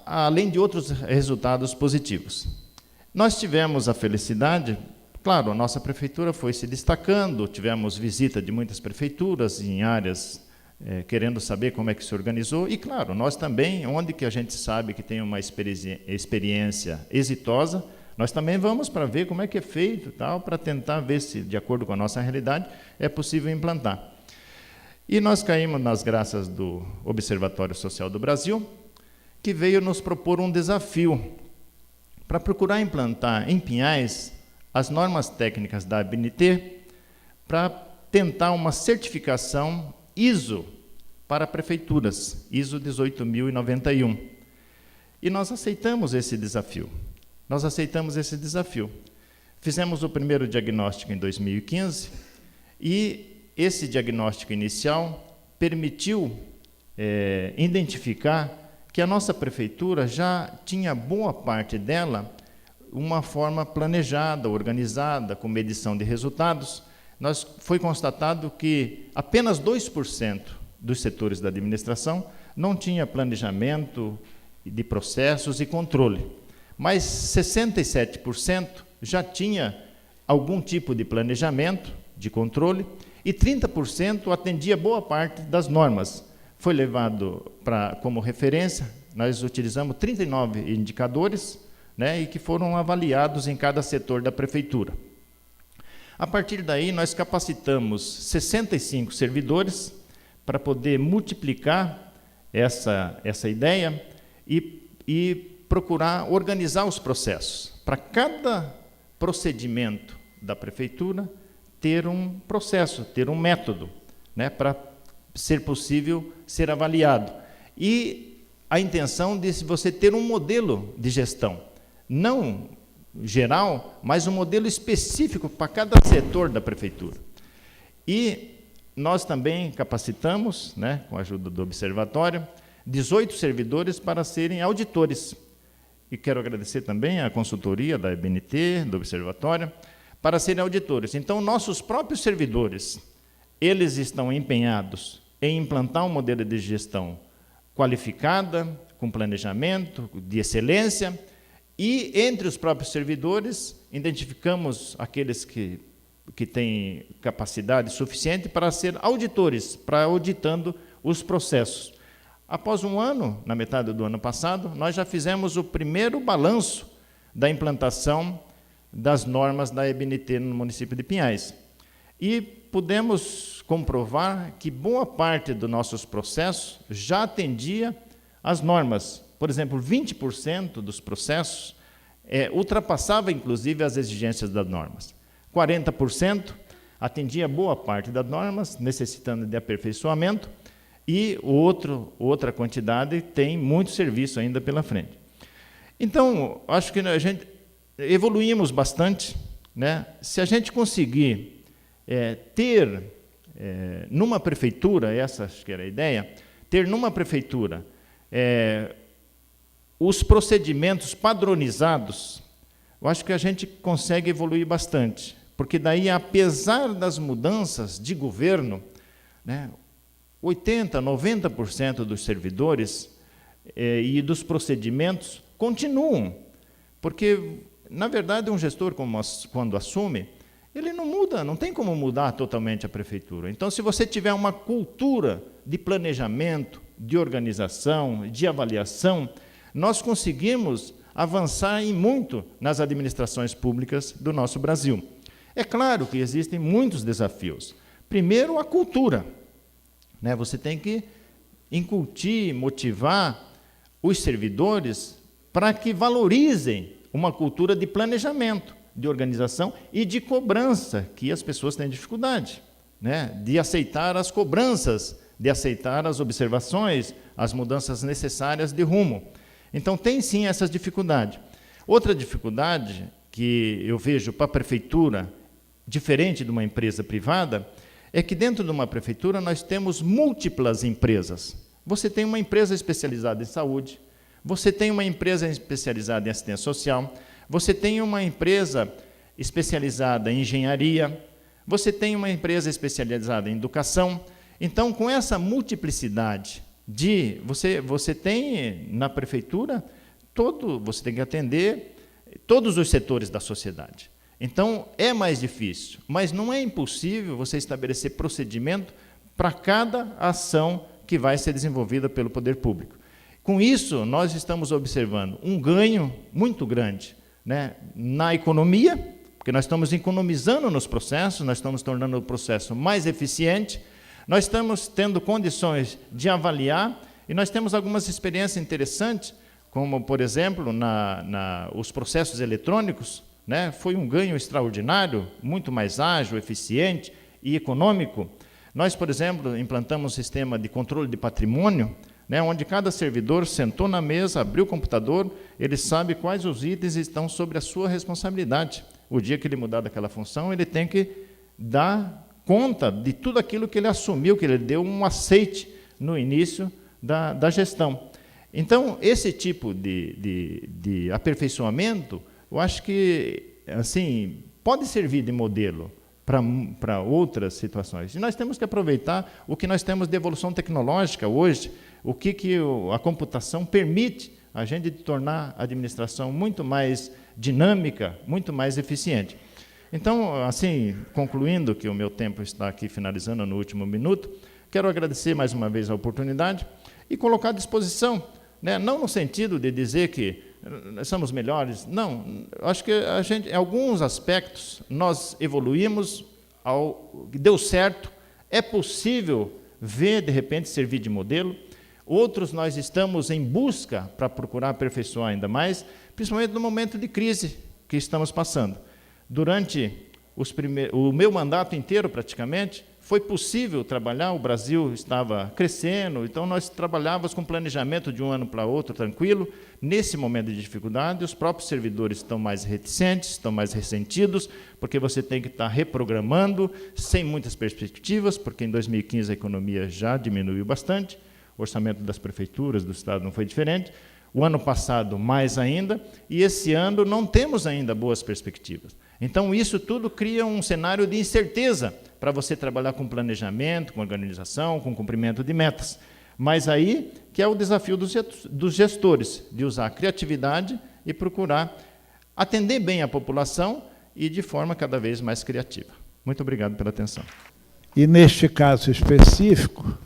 C: além de outros resultados positivos. Nós tivemos a felicidade, claro, a nossa prefeitura foi se destacando, tivemos visita de muitas prefeituras em áreas querendo saber como é que se organizou, e, claro, nós também, onde que a gente sabe que tem uma experiência exitosa, nós também vamos para ver como é que é feito, tal, para tentar ver se, de acordo com a nossa realidade, é possível implantar. E nós caímos nas graças do Observatório Social do Brasil, que veio nos propor um desafio para procurar implantar em Pinhais as normas técnicas da ABNT para tentar uma certificação ISO para prefeituras, ISO 18091. E nós aceitamos esse desafio. Fizemos o primeiro diagnóstico em 2015 e esse diagnóstico inicial permitiu identificar que a nossa prefeitura já tinha boa parte dela uma forma planejada, organizada, com medição de resultados. Foi constatado que apenas 2% dos setores da administração não tinha planejamento de processos e controle, mas 67% já tinha algum tipo de planejamento, de controle, e 30% atendia boa parte das normas. Foi levado como referência, nós utilizamos 39 indicadores, e que foram avaliados em cada setor da prefeitura. A partir daí, nós capacitamos 65 servidores para poder multiplicar essa ideia e procurar organizar os processos. Para cada procedimento da prefeitura, ter um processo, ter um método, para ser possível ser avaliado. E a intenção de você ter um modelo de gestão, não geral, mas um modelo específico para cada setor da prefeitura. E nós também capacitamos, com a ajuda do Observatório, 18 servidores para serem auditores. E quero agradecer também a consultoria da ABNT, do Observatório, para serem auditores. Então, nossos próprios servidores, eles estão empenhados em implantar um modelo de gestão qualificada, com planejamento, de excelência, e, entre os próprios servidores, identificamos aqueles que têm capacidade suficiente para ser auditores, para auditando os processos. Após um ano, na metade do ano passado, nós já fizemos o primeiro balanço da implantação das normas da ABNT no município de Pinhais. E pudemos comprovar que boa parte dos nossos processos já atendia às normas. Por exemplo, 20% dos processos ultrapassava, inclusive, as exigências das normas. 40% atendia boa parte das normas, necessitando de aperfeiçoamento, e outra quantidade tem muito serviço ainda pela frente. Então, acho que a gente evoluímos bastante. Se a gente conseguir ter numa prefeitura, essa acho que era a ideia, ter numa prefeitura os procedimentos padronizados, eu acho que a gente consegue evoluir bastante, porque daí, apesar das mudanças de governo, 80%, 90% dos servidores e dos procedimentos continuam, porque, na verdade, um gestor, quando assume, ele não muda, não tem como mudar totalmente a prefeitura. Então, se você tiver uma cultura de planejamento, de organização, de avaliação, nós conseguimos avançar em muito nas administrações públicas do nosso Brasil. É claro que existem muitos desafios. Primeiro, a cultura. Você tem que incutir, motivar os servidores para que valorizem uma cultura de planejamento, de organização e de cobrança, que as pessoas têm dificuldade, né? De aceitar as cobranças, de aceitar as observações, as mudanças necessárias de rumo. Então, tem sim essas dificuldades. Outra dificuldade que eu vejo para a prefeitura, diferente de uma empresa privada, é que dentro de uma prefeitura nós temos múltiplas empresas. Você tem uma empresa especializada em saúde, você tem uma empresa especializada em assistência social, você tem uma empresa especializada em engenharia, você tem uma empresa especializada em educação. Então, com essa multiplicidade você tem na prefeitura você tem que atender todos os setores da sociedade. Então, é mais difícil, mas não é impossível você estabelecer procedimento para cada ação que vai ser desenvolvida pelo poder público. Com isso, nós estamos observando um ganho muito grande, né, na economia, porque nós estamos economizando nos processos, nós estamos tornando o processo mais eficiente, nós estamos tendo condições de avaliar, e nós temos algumas experiências interessantes, como, por exemplo, os processos eletrônicos, né, foi um ganho extraordinário, muito mais ágil, eficiente e econômico. Nós, por exemplo, implantamos um sistema de controle de patrimônio, né, onde cada servidor sentou na mesa, abriu o computador, ele sabe quais os itens estão sobre a sua responsabilidade. O dia que ele mudar daquela função, ele tem que dar conta de tudo aquilo que ele assumiu, que ele deu um aceite no início da gestão. Então, esse tipo de aperfeiçoamento, eu acho que assim, pode servir de modelo para outras situações. E nós temos que aproveitar o que nós temos de evolução tecnológica hoje, o que a computação permite a gente tornar a administração muito mais dinâmica, muito mais eficiente. Então, assim, concluindo, que o meu tempo está aqui finalizando no último minuto, quero agradecer mais uma vez a oportunidade e colocar à disposição, né, não no sentido de dizer que nós somos melhores, não, acho que a gente, em alguns aspectos, nós evoluímos, deu certo, é possível ver, de repente, servir de modelo, outros nós estamos em busca para procurar aperfeiçoar ainda mais, principalmente no momento de crise que estamos passando. Durante o meu mandato inteiro, praticamente, foi possível trabalhar, o Brasil estava crescendo, então nós trabalhávamos com planejamento de um ano para outro, tranquilo. Nesse momento de dificuldade, os próprios servidores estão mais reticentes, estão mais ressentidos, porque você tem que estar reprogramando, sem muitas perspectivas, porque em 2015 a economia já diminuiu bastante, o orçamento das prefeituras, do Estado não foi diferente, o ano passado mais ainda, e esse ano não temos ainda boas perspectivas. Então, isso tudo cria um cenário de incerteza para você trabalhar com planejamento, com organização, com cumprimento de metas. Mas aí que é o desafio dos gestores, de usar a criatividade e procurar atender bem a população e de forma cada vez mais criativa. Muito obrigado pela atenção.
A: E neste caso específico,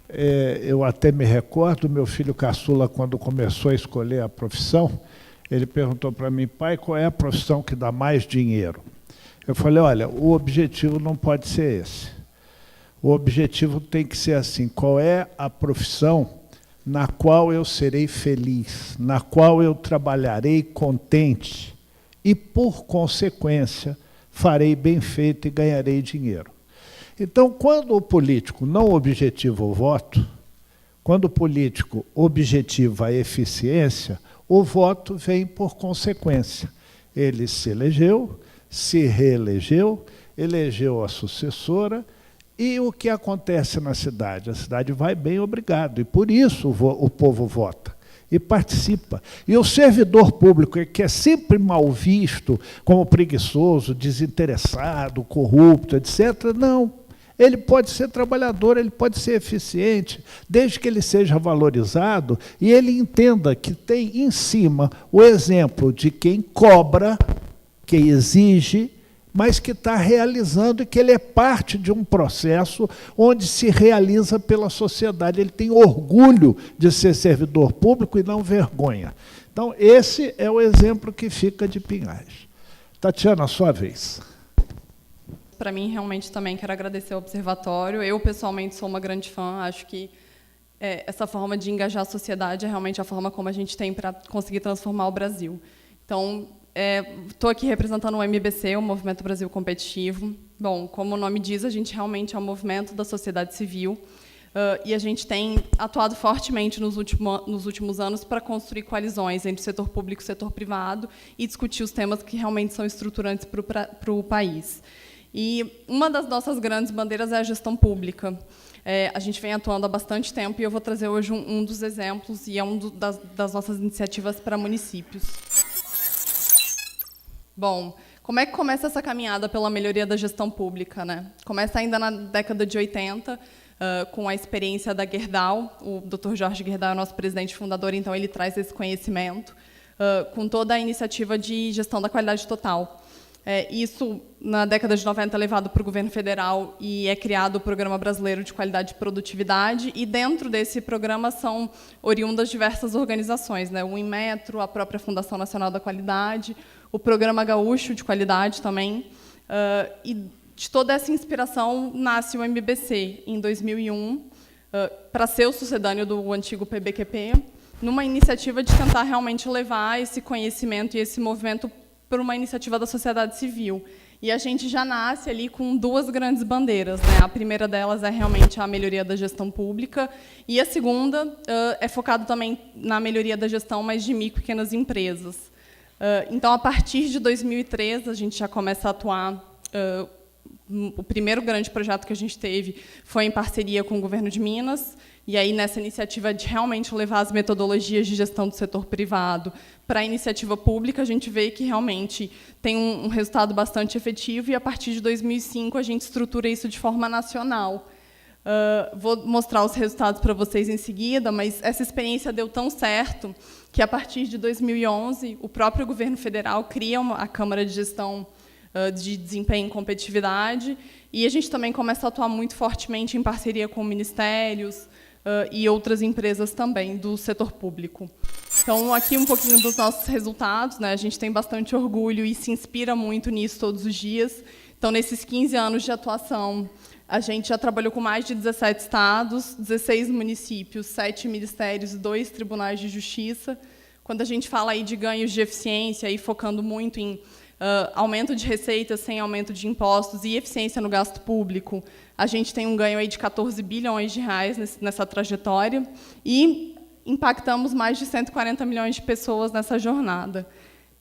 A: eu até me recordo, meu filho caçula, quando começou a escolher a profissão, ele perguntou para mim: pai, qual é a profissão que dá mais dinheiro? Eu falei: olha, o objetivo não pode ser esse. O objetivo tem que ser assim: qual é a profissão na qual eu serei feliz, na qual eu trabalharei contente e, por consequência, farei bem feito e ganharei dinheiro. Então, quando o político não objetiva o voto, quando o político objetiva a eficiência, o voto vem por consequência. Ele se elegeu, se reelegeu, elegeu a sucessora, e o que acontece na cidade? A cidade vai bem, obrigado, e por isso o povo vota e participa. E o servidor público, que é sempre mal visto como preguiçoso, desinteressado, corrupto, etc., não. Ele pode ser trabalhador, ele pode ser eficiente, desde que ele seja valorizado e ele entenda que tem em cima o exemplo de quem cobra, que exige, mas que está realizando e que ele é parte de um processo onde se realiza pela sociedade. Ele tem orgulho de ser servidor público e não vergonha. Então, esse é o exemplo que fica de Pinhais. Tatiana, a sua vez.
D: Para mim, realmente, também quero agradecer ao Observatório. Eu, pessoalmente, sou uma grande fã. Acho que essa forma de engajar a sociedade é realmente a forma como a gente tem para conseguir transformar o Brasil. Então, estou aqui representando o MBC, o Movimento Brasil Competitivo. Bom, como o nome diz, a gente realmente é um movimento da sociedade civil, e a gente tem atuado fortemente nos últimos anos para construir coalizões entre o setor público e o setor privado e discutir os temas que realmente são estruturantes para o país. E uma das nossas grandes bandeiras é a gestão pública. A gente vem atuando há bastante tempo e eu vou trazer hoje um dos exemplos, e é das nossas iniciativas para municípios. Bom, como é que começa essa caminhada pela melhoria da gestão pública, né? Começa ainda na década de 80, com a experiência da Gerdau. O Dr. Jorge Gerdau é o nosso presidente fundador, então ele traz esse conhecimento, com toda a iniciativa de gestão da qualidade total. Isso, na década de 90, é levado para o governo federal e é criado o Programa Brasileiro de Qualidade e Produtividade, e dentro desse programa são oriundas diversas organizações, né? O Inmetro, a própria Fundação Nacional da Qualidade, o Programa Gaúcho de Qualidade também, e de toda essa inspiração nasce o MBC, em 2001, para ser o sucedâneo do antigo PBQP, numa iniciativa de tentar realmente levar esse conhecimento e esse movimento para uma iniciativa da sociedade civil. E a gente já nasce ali com duas grandes bandeiras, né? A primeira delas é realmente a melhoria da gestão pública, e a segunda é focada também na melhoria da gestão, mas de micro e pequenas empresas. Então, a partir de 2003, a gente já começa a atuar. O primeiro grande projeto que a gente teve foi em parceria com o governo de Minas, e aí nessa iniciativa de realmente levar as metodologias de gestão do setor privado para a iniciativa pública, a gente vê que realmente tem um resultado bastante efetivo, e a partir de 2005 a gente estrutura isso de forma nacional. Vou mostrar os resultados para vocês em seguida, mas essa experiência deu tão certo que, a partir de 2011, o próprio governo federal cria a Câmara de Gestão de Desempenho e Competitividade, e a gente também começa a atuar muito fortemente em parceria com ministérios e outras empresas também do setor público. Então, aqui um pouquinho dos nossos resultados, né? A gente tem bastante orgulho e se inspira muito nisso todos os dias. Então, nesses 15 anos de atuação, a gente já trabalhou com mais de 17 estados, 16 municípios, 7 ministérios e 2 tribunais de justiça. Quando a gente fala aí de ganhos de eficiência, aí focando muito em aumento de receitas sem aumento de impostos e eficiência no gasto público, a gente tem um ganho aí de 14 bilhões de reais nessa trajetória, e impactamos mais de 140 milhões de pessoas nessa jornada.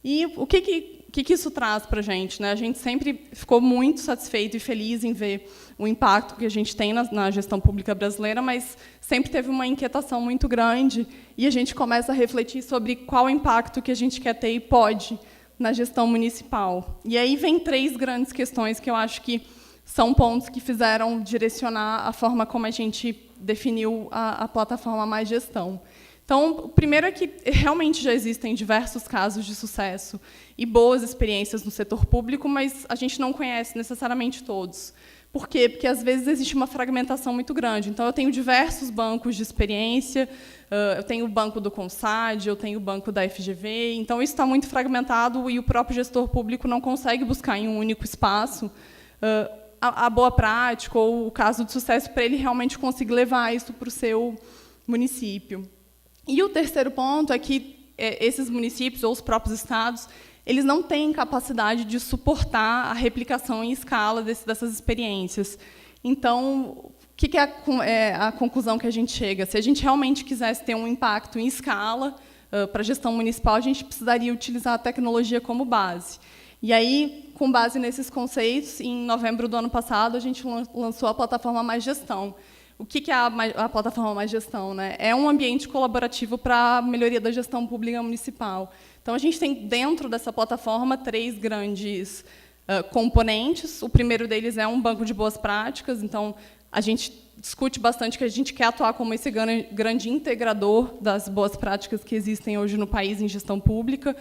D: E o que isso traz para a gente, né? A gente sempre ficou muito satisfeito e feliz em ver o impacto que a gente tem na gestão pública brasileira, mas sempre teve uma inquietação muito grande, e a gente começa a refletir sobre qual o impacto que a gente quer ter e pode na gestão municipal. E aí vem 3 grandes questões que eu acho que são pontos que fizeram direcionar a forma como a gente definiu a plataforma Mais Gestão. Então, o primeiro é que realmente já existem diversos casos de sucesso e boas experiências no setor público, mas a gente não conhece necessariamente todos. Por quê? Porque, às vezes, existe uma fragmentação muito grande. Então, eu tenho diversos bancos de experiência, eu tenho o banco do CONSAD, eu tenho o banco da FGV, então isso está muito fragmentado e o próprio gestor público não consegue buscar em um único espaço a boa prática ou o caso de sucesso para ele realmente conseguir levar isso para o seu município. E o terceiro ponto é que esses municípios ou os próprios estados, eles não têm capacidade de suportar a replicação em escala dessas experiências. Então, o que é a conclusão que a gente chega? Se a gente realmente quisesse ter um impacto em escala para a gestão municipal, a gente precisaria utilizar a tecnologia como base. E aí, com base nesses conceitos, em novembro do ano passado, a gente lançou a plataforma Mais Gestão. O que é a plataforma Mais Gestão, né? É um ambiente colaborativo para a melhoria da gestão pública municipal. Então, a gente tem, dentro dessa plataforma, 3 grandes componentes. O primeiro deles é um banco de boas práticas. Então, a gente discute bastante que a gente quer atuar como esse grande integrador das boas práticas que existem hoje no país em gestão pública.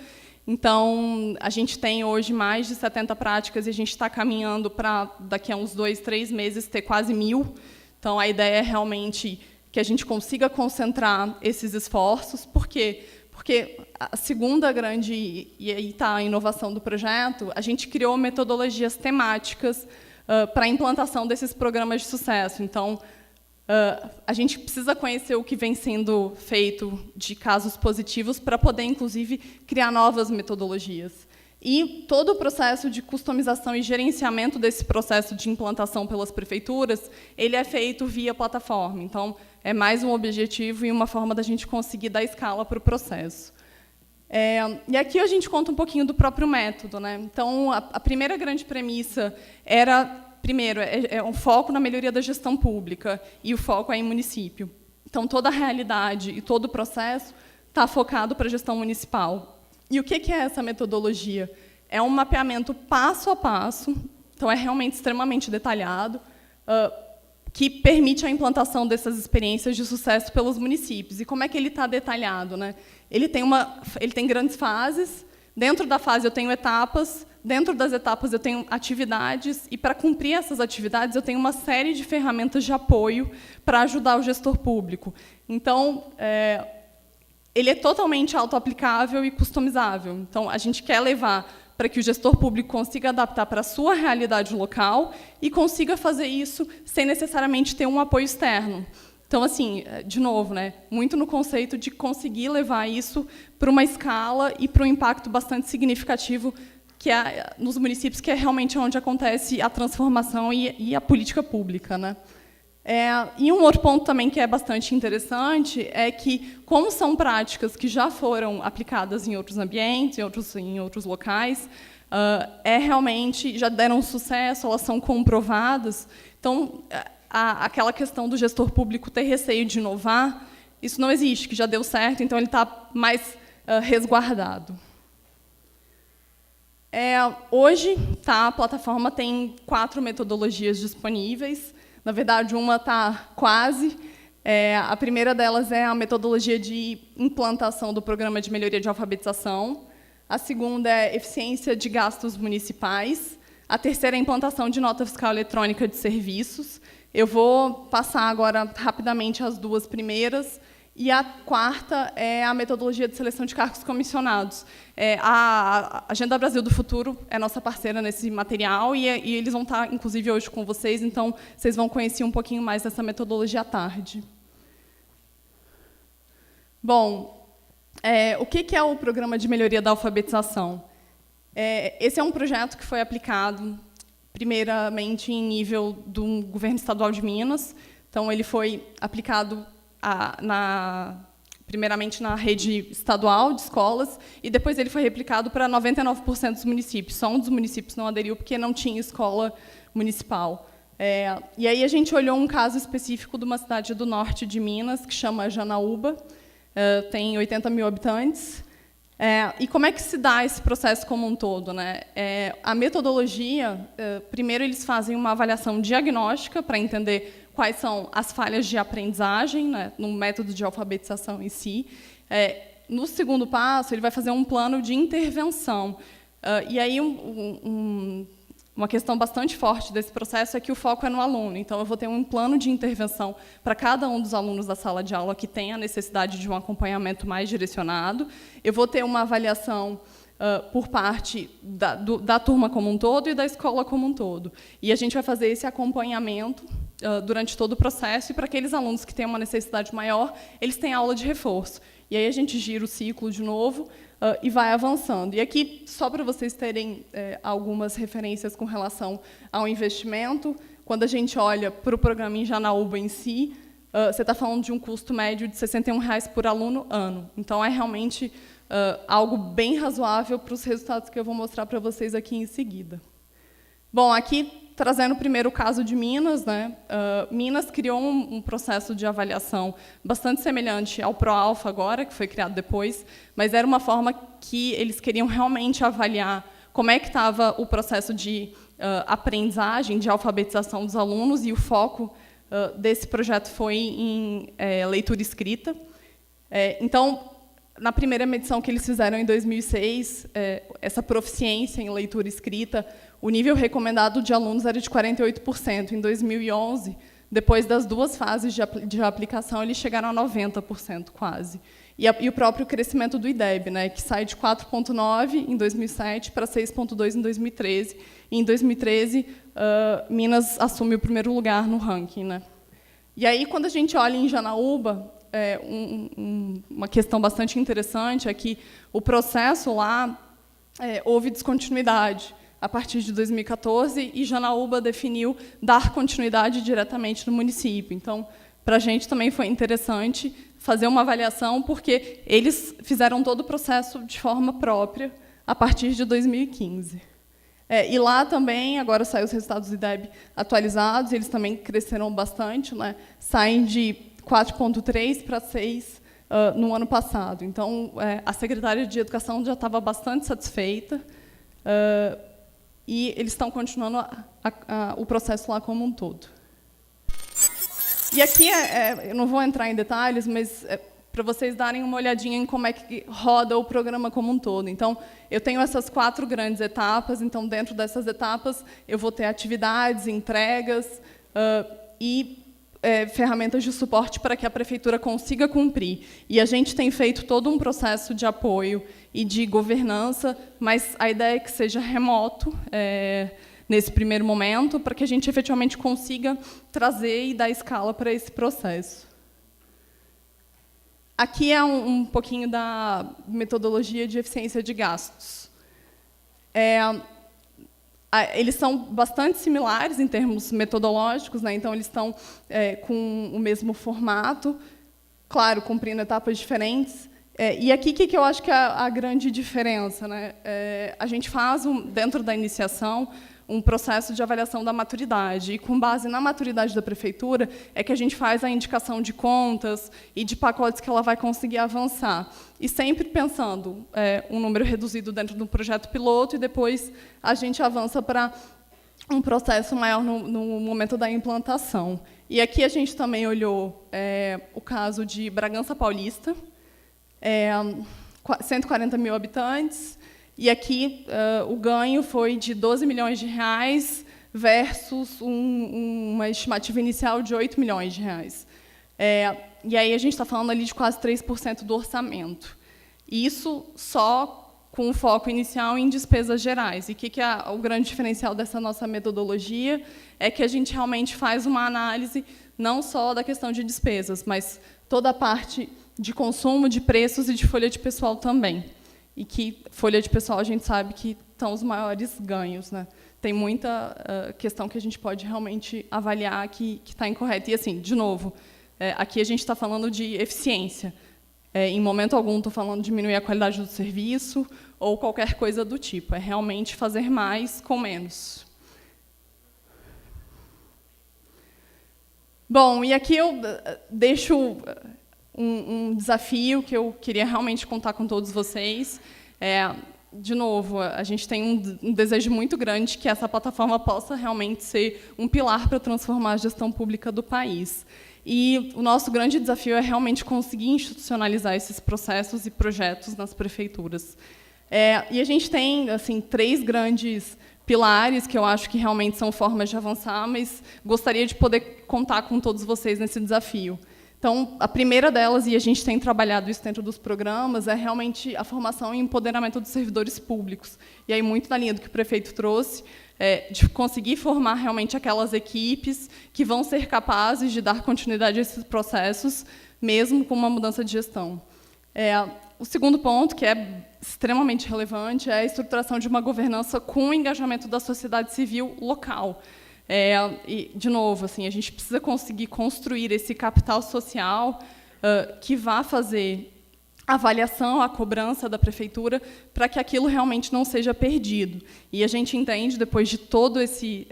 D: Então, a gente tem hoje mais de 70 práticas e a gente está caminhando para, daqui a uns 2, 3 meses, ter quase 1000. Então, a ideia é realmente que a gente consiga concentrar esses esforços. Por quê? Porque a segunda grande, e aí está a inovação do projeto, a gente criou metodologias temáticas para a implantação desses programas de sucesso. Então, A gente precisa conhecer o que vem sendo feito de casos positivos para poder, inclusive, criar novas metodologias. E todo o processo de customização e gerenciamento desse processo de implantação pelas prefeituras, ele é feito via plataforma. Então, é mais um objetivo e uma forma da gente conseguir dar escala para o processo. E aqui a gente conta um pouquinho do próprio método, né? Então, a primeira grande premissa era, primeiro, um foco na melhoria da gestão pública, e o foco é em município. Então, toda a realidade e todo o processo está focado para a gestão municipal. E o que é essa metodologia? É um mapeamento passo a passo, então é realmente extremamente detalhado, que permite a implantação dessas experiências de sucesso pelos municípios. E como é que ele está detalhado, né? Ele tem grandes fases, dentro da fase eu tenho etapas, dentro das etapas eu tenho atividades, e para cumprir essas atividades eu tenho uma série de ferramentas de apoio para ajudar o gestor público. Então, ele é totalmente autoaplicável e customizável. Então, a gente quer levar para que o gestor público consiga adaptar para a sua realidade local e consiga fazer isso sem necessariamente ter um apoio externo. Então, assim, de novo, né, muito no conceito de conseguir levar isso para uma escala e para um impacto bastante significativo que nos municípios, que é realmente onde acontece a transformação e a política pública, né? E um outro ponto também que é bastante interessante é que, como são práticas que já foram aplicadas em outros ambientes, em outros locais, realmente já deram sucesso, elas são comprovadas. Então, aquela questão do gestor público ter receio de inovar, isso não existe, que já deu certo, então ele está mais resguardado. Hoje, a plataforma tem 4 metodologias disponíveis. Na verdade, uma está quase. A primeira delas é a metodologia de implantação do Programa de Melhoria de Alfabetização. A segunda é eficiência de gastos municipais. A terceira é a implantação de nota fiscal eletrônica de serviços. Eu vou passar agora rapidamente as 2 primeiras. E a quarta é a metodologia de seleção de cargos comissionados. A Agenda Brasil do Futuro é nossa parceira nesse material, e eles vão estar, inclusive, hoje com vocês, então vocês vão conhecer um pouquinho mais dessa metodologia à tarde. Bom, o que é o Programa de Melhoria da Alfabetização? Esse é um projeto que foi aplicado, primeiramente, em nível do governo estadual de Minas. Então, ele foi aplicado primeiramente na rede estadual de escolas, e depois ele foi replicado para 99% dos municípios. Só um dos municípios não aderiu porque não tinha escola municipal. E aí a gente olhou um caso específico de uma cidade do norte de Minas, que chama Janaúba, tem 80 mil habitantes. E como é que se dá esse processo como um todo, né? A metodologia, primeiro eles fazem uma avaliação diagnóstica para entender quais são as falhas de aprendizagem, né, no método de alfabetização em si. No segundo passo, ele vai fazer um plano de intervenção. E aí, uma questão bastante forte desse processo é que o foco é no aluno. Então, eu vou ter um plano de intervenção para cada um dos alunos da sala de aula que tem a necessidade de um acompanhamento mais direcionado. Eu vou ter uma avaliação por parte da turma como um todo e da escola como um todo. E a gente vai fazer esse acompanhamento durante todo o processo, e para aqueles alunos que têm uma necessidade maior, eles têm aula de reforço. E aí a gente gira o ciclo de novo e vai avançando. E aqui, só para vocês terem algumas referências com relação ao investimento, quando a gente olha para o programa em Janaúba em si, você está falando de um custo médio de R$ 61,00 por aluno ano. Então, é realmente algo bem razoável para os resultados que eu vou mostrar para vocês aqui em seguida. Bom, aqui, trazendo o primeiro caso de Minas, né? Minas criou um processo de avaliação bastante semelhante ao ProAlfa agora, que foi criado depois, mas era uma forma que eles queriam realmente avaliar como é que estava o processo de aprendizagem, de alfabetização dos alunos, e o foco desse projeto foi em leitura escrita. Então, na primeira medição que eles fizeram em 2006, essa proficiência em leitura escrita, o nível recomendado de alunos era de 48%. Em 2011, depois das 2 fases de aplicação, eles chegaram a 90% quase. E o próprio crescimento do IDEB, né, que sai de 4,9 em 2007 para 6,2 em 2013. E, em 2013, Minas assume o primeiro lugar no ranking, né? E aí, quando a gente olha em Janaúba, uma questão bastante interessante é que o processo lá houve descontinuidade a partir de 2014 e Janaúba definiu dar continuidade diretamente no município. Então, para a gente também foi interessante fazer uma avaliação, porque eles fizeram todo o processo de forma própria a partir de 2015. E lá também, agora saem os resultados do IDEB atualizados, eles também cresceram bastante, né? Saem de 4,3 para 6 no ano passado. Então, a secretária de Educação já estava bastante satisfeita e eles estão continuando o processo lá como um todo. E aqui, eu não vou entrar em detalhes, mas para vocês darem uma olhadinha em como é que roda o programa como um todo. Então, eu tenho essas 4 grandes etapas, então, dentro dessas etapas, eu vou ter atividades, entregas e ferramentas de suporte para que a prefeitura consiga cumprir. E a gente tem feito todo um processo de apoio e de governança, mas a ideia é que seja remoto, nesse primeiro momento, para que a gente efetivamente consiga trazer e dar escala para esse processo. Aqui é um pouquinho da metodologia de eficiência de gastos. Eles são bastante similares em termos metodológicos, né? Então, eles estão com o mesmo formato, claro, cumprindo etapas diferentes. E aqui, o que eu acho que é a grande diferença, né? A gente faz, dentro da iniciação, um processo de avaliação da maturidade. E, com base na maturidade da prefeitura, é que a gente faz a indicação de contas e de pacotes que ela vai conseguir avançar. E sempre pensando um número reduzido dentro do projeto piloto, e depois a gente avança para um processo maior no momento da implantação. E aqui a gente também olhou o caso de Bragança Paulista, 140 mil habitantes, e aqui o ganho foi de 12 milhões de reais versus uma estimativa inicial de 8 milhões de reais. E aí a gente está falando ali de quase 3% do orçamento. Isso só com o foco inicial em despesas gerais. E o que é o grande diferencial dessa nossa metodologia? É que a gente realmente faz uma análise não só da questão de despesas, mas toda a parte de consumo, de preços e de folha de pessoal também. E que folha de pessoal a gente sabe que estão os maiores ganhos, né? Tem muita questão que a gente pode realmente avaliar que está incorreta. E, assim, de novo, aqui a gente está falando de eficiência. Em momento algum estou falando de diminuir a qualidade do serviço ou qualquer coisa do tipo. É realmente fazer mais com menos. Bom, e aqui eu deixo um desafio que eu queria realmente contar com todos vocês. De novo, a gente tem um desejo muito grande que essa plataforma possa realmente ser um pilar para transformar a gestão pública do país. E o nosso grande desafio é realmente conseguir institucionalizar esses processos e projetos nas prefeituras. E a gente tem, assim, 3 grandes pilares que eu acho que realmente são formas de avançar, mas gostaria de poder contar com todos vocês nesse desafio. Então, a primeira delas, e a gente tem trabalhado isso dentro dos programas, é realmente a formação e empoderamento dos servidores públicos. E aí, muito na linha do que o prefeito trouxe, de conseguir formar realmente aquelas equipes que vão ser capazes de dar continuidade a esses processos, mesmo com uma mudança de gestão. O segundo ponto, que é extremamente relevante, é a estruturação de uma governança com o engajamento da sociedade civil local. E, de novo, assim, a gente precisa conseguir construir esse capital social que vá fazer a avaliação, a cobrança da prefeitura, para que aquilo realmente não seja perdido. E a gente entende, depois de todo esse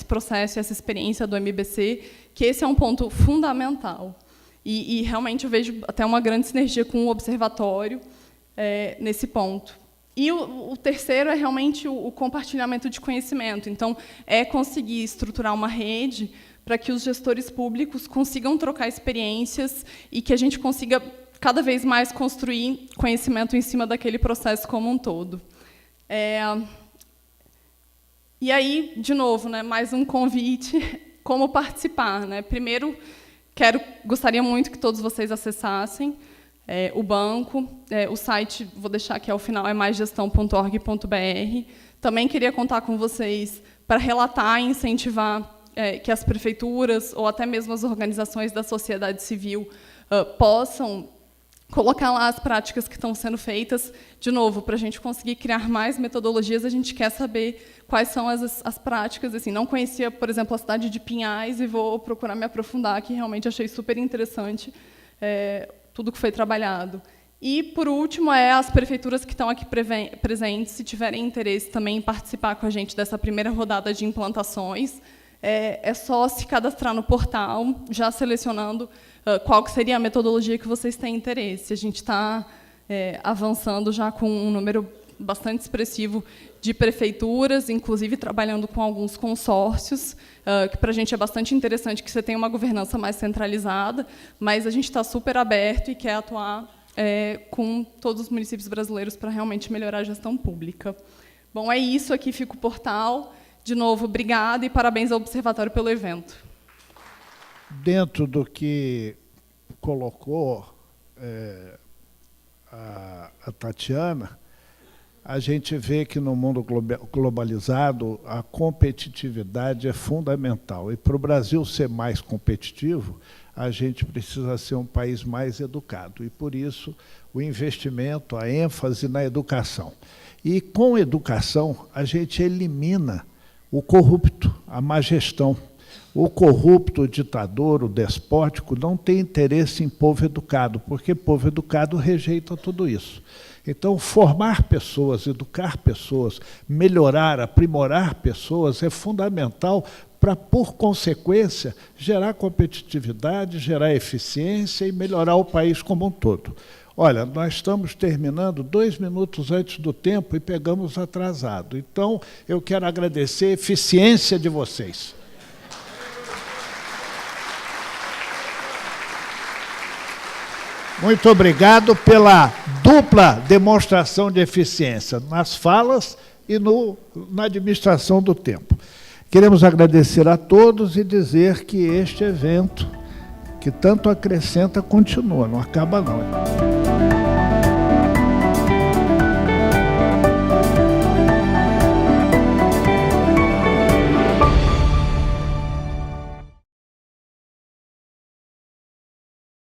D: processo, essa experiência do MBC, que esse é um ponto fundamental. E realmente eu vejo até uma grande sinergia com o observatório nesse ponto. E o terceiro é realmente o compartilhamento de conhecimento. Então, é conseguir estruturar uma rede para que os gestores públicos consigam trocar experiências e que a gente consiga cada vez mais construir conhecimento em cima daquele processo como um todo. E aí, de novo, né, mais um convite, como participar, né? Primeiro, gostaria muito que todos vocês acessassem o banco, o site, vou deixar aqui ao final, é maisgestão.org.br. Também queria contar com vocês para relatar e incentivar que as prefeituras ou até mesmo as organizações da sociedade civil possam colocar lá as práticas que estão sendo feitas. De novo, para a gente conseguir criar mais metodologias, a gente quer saber quais são as práticas. Assim, não conhecia, por exemplo, a cidade de Pinhais e vou procurar me aprofundar, que realmente achei super interessante tudo que foi trabalhado. E, por último, as prefeituras que estão aqui presentes, se tiverem interesse também em participar com a gente dessa primeira rodada de implantações, é só se cadastrar no portal, já selecionando qual que seria a metodologia que vocês têm interesse. A gente está avançando já com um número bastante expressivo de prefeituras, inclusive trabalhando com alguns consórcios, que para a gente é bastante interessante que você tenha uma governança mais centralizada, mas a gente está super aberto e quer atuar com todos os municípios brasileiros para realmente melhorar a gestão pública. Bom, é isso, aqui fica o portal. De novo, obrigada e parabéns ao Observatório pelo evento.
A: Dentro do que colocou a Tatiana, a gente vê que no mundo globalizado a competitividade é fundamental. E para o Brasil ser mais competitivo, a gente precisa ser um país mais educado. E, por isso, o investimento, a ênfase na educação. E, com educação, a gente elimina o corrupto, a má gestão. O corrupto, o ditador, o despótico, não tem interesse em povo educado, porque povo educado rejeita tudo isso. Então, formar pessoas, educar pessoas, melhorar, aprimorar pessoas é fundamental para, por consequência, gerar competitividade, gerar eficiência e melhorar o país como um todo. Olha, nós estamos terminando 2 minutos antes do tempo e pegamos atrasado. Então, eu quero agradecer a eficiência de vocês. Muito obrigado pela dupla demonstração de eficiência nas falas e na administração do tempo. Queremos agradecer a todos e dizer que este evento, que tanto acrescenta, continua, não acaba não.